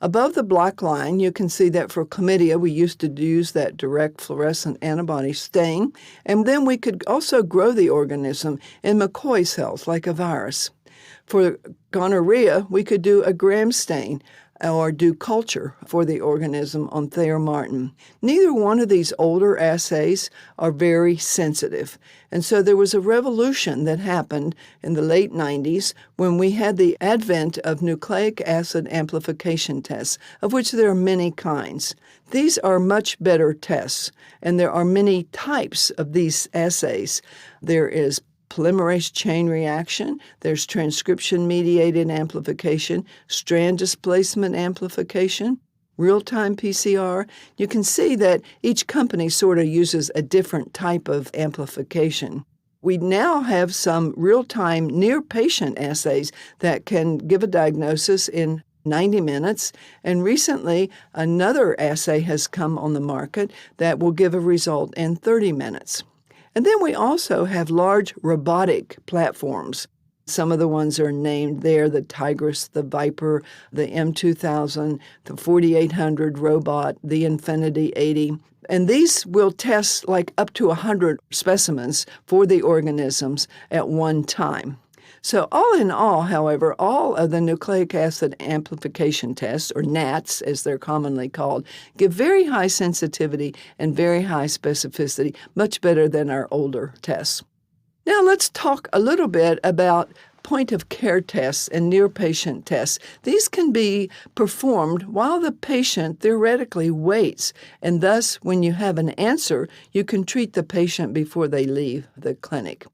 Above the black line, you can see that for chlamydia, we used to use that direct fluorescent antibody stain, and then we could also grow the organism in McCoy cells like a virus. For gonorrhea, we could do a gram stain or do culture for the organism on Thayer-Martin. Neither one of these older assays are very sensitive. And so there was a revolution that happened in the late 90s when we had the advent of nucleic acid amplification tests, of which there are many kinds. These are much better tests, and there are many types of these assays. There is polymerase chain reaction, there's transcription-mediated amplification, strand displacement amplification, real-time PCR. You can see that each company sort of uses a different type of amplification. We now have some real-time near-patient assays that can give a diagnosis in 90 minutes, and recently another assay has come on the market that will give a result in 30 minutes. And then we also have large robotic platforms. Some of the ones are named there, the Tigris, the Viper, the M2000, the 4800 robot, the Infinity 80. And these will test like up to 100 specimens for the organisms at one time. So all in all, however, all of the nucleic acid amplification tests, or NATs as they're commonly called, give very high sensitivity and very high specificity, much better than our older tests. Now let's talk a little bit about point-of-care tests and near-patient tests. These can be performed while the patient theoretically waits, and thus when you have an answer, you can treat the patient before they leave the clinic.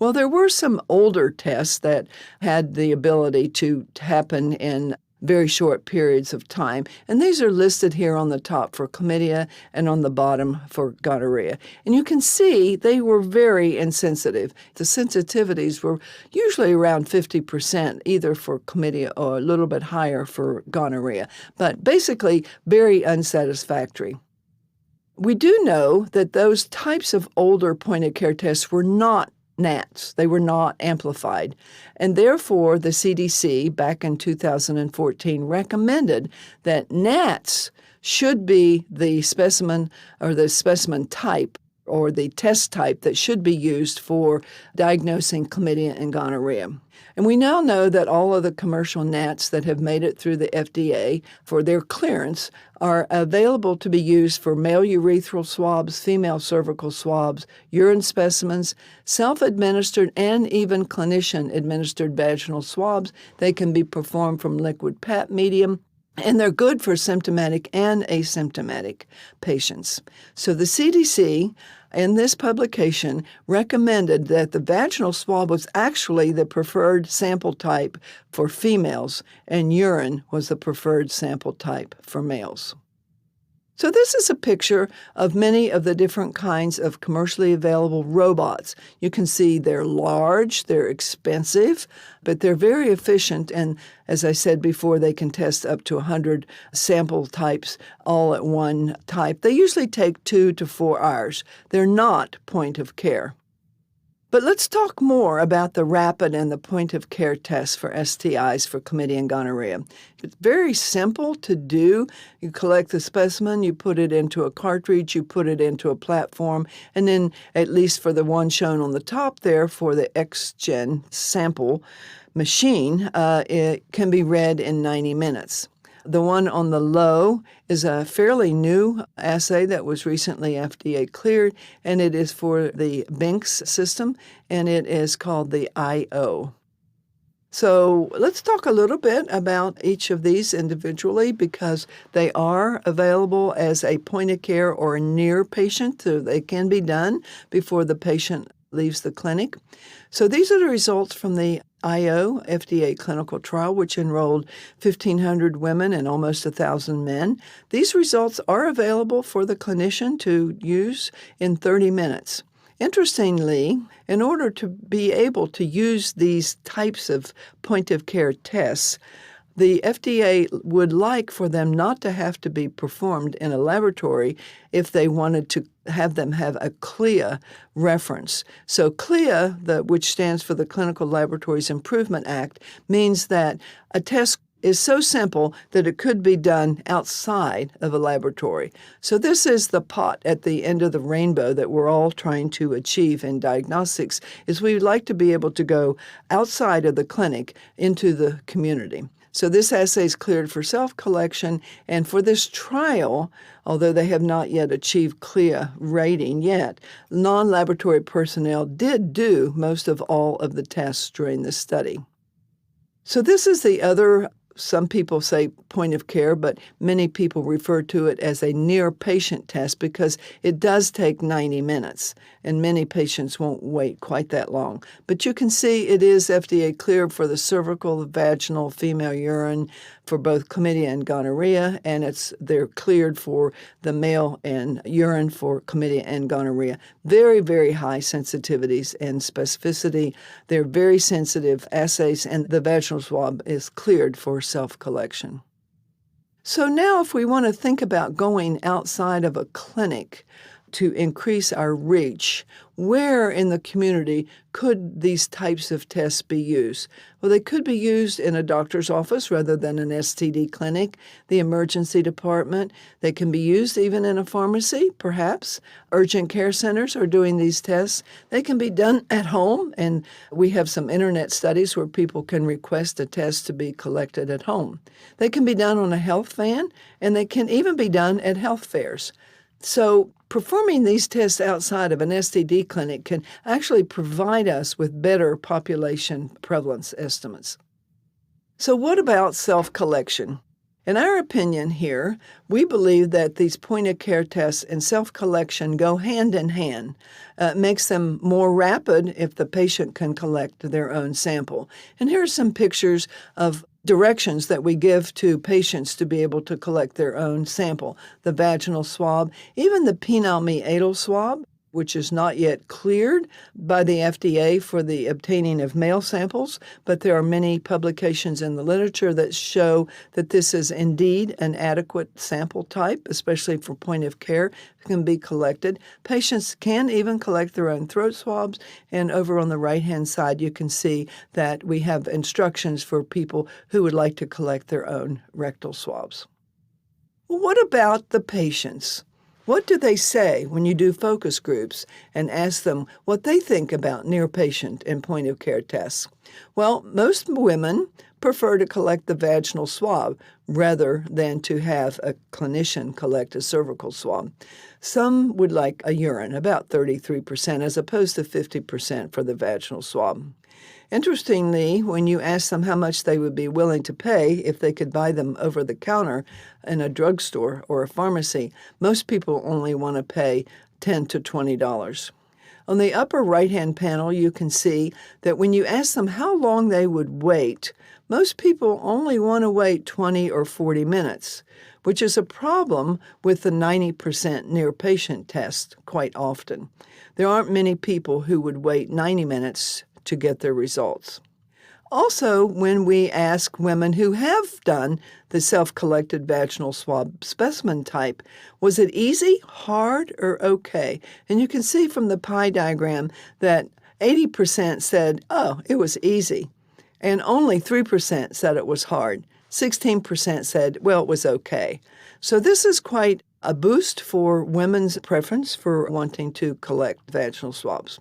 Well, there were some older tests that had the ability to happen in very short periods of time, and these are listed here on the top for chlamydia and on the bottom for gonorrhea. And you can see they were very insensitive. The sensitivities were usually around 50%, either for chlamydia or a little bit higher for gonorrhea, but basically very unsatisfactory. We do know that those types of older point-of-care tests were not NATs. They were not amplified. And therefore, the CDC back in 2014 recommended that NATs should be the specimen or the specimen type or the test type that should be used for diagnosing chlamydia and gonorrhea. And we now know that all of the commercial NATs that have made it through the FDA for their clearance are available to be used for male urethral swabs, female cervical swabs, urine specimens, self-administered and even clinician-administered vaginal swabs. They can be performed from liquid pap medium, and they're good for symptomatic and asymptomatic patients. So the CDC in this publication recommended that the vaginal swab was actually the preferred sample type for females, and urine was the preferred sample type for males. So this is a picture of many of the different kinds of commercially available robots. You can see they're large, they're expensive, but they're very efficient. And as I said before, they can test up to 100 sample types all at one type. They usually take 2 to 4 hours. They're not point of care. But let's talk more about the rapid and the point-of-care tests for STIs for chlamydia and gonorrhea. It's very simple to do. You collect the specimen, you put it into a cartridge, you put it into a platform, and then, at least for the one shown on the top there, for the XGen sample machine, it can be read in 90 minutes. The one on the low is a fairly new assay that was recently FDA cleared, and it is for the Binks system, and it is called the IO. So let's talk a little bit about each of these individually because they are available as a point-of-care or a near patient, so they can be done before the patient leaves the clinic. So these are the results from the IO FDA clinical trial, which enrolled 1,500 women and almost 1,000 men. These results are available for the clinician to use in 30 minutes. Interestingly, in order to be able to use these types of point-of-care tests, the FDA would like for them not to have to be performed in a laboratory if they wanted to have them have a CLIA reference. So CLIA, which stands for the Clinical Laboratories Improvement Act, means that a test is so simple that it could be done outside of a laboratory. So this is the pot at the end of the rainbow that we're all trying to achieve in diagnostics, is we would like to be able to go outside of the clinic into the community. So this assay is cleared for self-collection, and for this trial, although they have not yet achieved CLIA rating yet, non-laboratory personnel did do most of all of the tests during this study. So this is the other, some people say point of care, but many people refer to it as a near-patient test because it does take 90 minutes, and many patients won't wait quite that long. But you can see it is FDA cleared for the cervical, the vaginal, female urine, for both chlamydia and gonorrhea, and they're cleared for the male and urine for chlamydia and gonorrhea. Very, very high sensitivities and specificity. They're very sensitive assays, and the vaginal swab is cleared for self-collection. So now if we want to think about going outside of a clinic to increase our reach, where in the community could these types of tests be used? Well, they could be used in a doctor's office rather than an STD clinic, the emergency department. They can be used even in a pharmacy, perhaps. Urgent care centers are doing these tests. They can be done at home, and we have some internet studies where people can request a test to be collected at home. They can be done on a health van, and they can even be done at health fairs. So performing these tests outside of an STD clinic can actually provide us with better population prevalence estimates. So what about self-collection? In our opinion here, we believe that these point-of-care tests and self-collection go hand in hand. It makes them more rapid if the patient can collect their own sample. And here are some pictures of directions that we give to patients to be able to collect their own sample. The vaginal swab, even the penile meatal swab, which is not yet cleared by the FDA for the obtaining of male samples, but there are many publications in the literature that show that this is indeed an adequate sample type, especially for point of care, can be collected. Patients can even collect their own throat swabs, and over on the right-hand side you can see that we have instructions for people who would like to collect their own rectal swabs. Well, what about the patients? What do they say when you do focus groups and ask them what they think about near-patient and point-of-care tests? Well, most women prefer to collect the vaginal swab rather than to have a clinician collect a cervical swab. Some would like a urine, about 33%, as opposed to 50% for the vaginal swab. Interestingly, when you ask them how much they would be willing to pay if they could buy them over the counter in a drugstore or a pharmacy, most people only want to pay $10 to $20. On the upper right-hand panel, you can see that when you ask them how long they would wait, most people only want to wait 20 or 40 minutes, which is a problem with the 90% near-patient test quite often. There aren't many people who would wait 90 minutes to get their results. Also, when we ask women who have done the self-collected vaginal swab specimen type, was it easy, hard, or okay? And you can see from the pie diagram that 80% said, oh, it was easy, and only 3% said it was hard. 16% said, well, it was okay. So this is quite a boost for women's preference for wanting to collect vaginal swabs.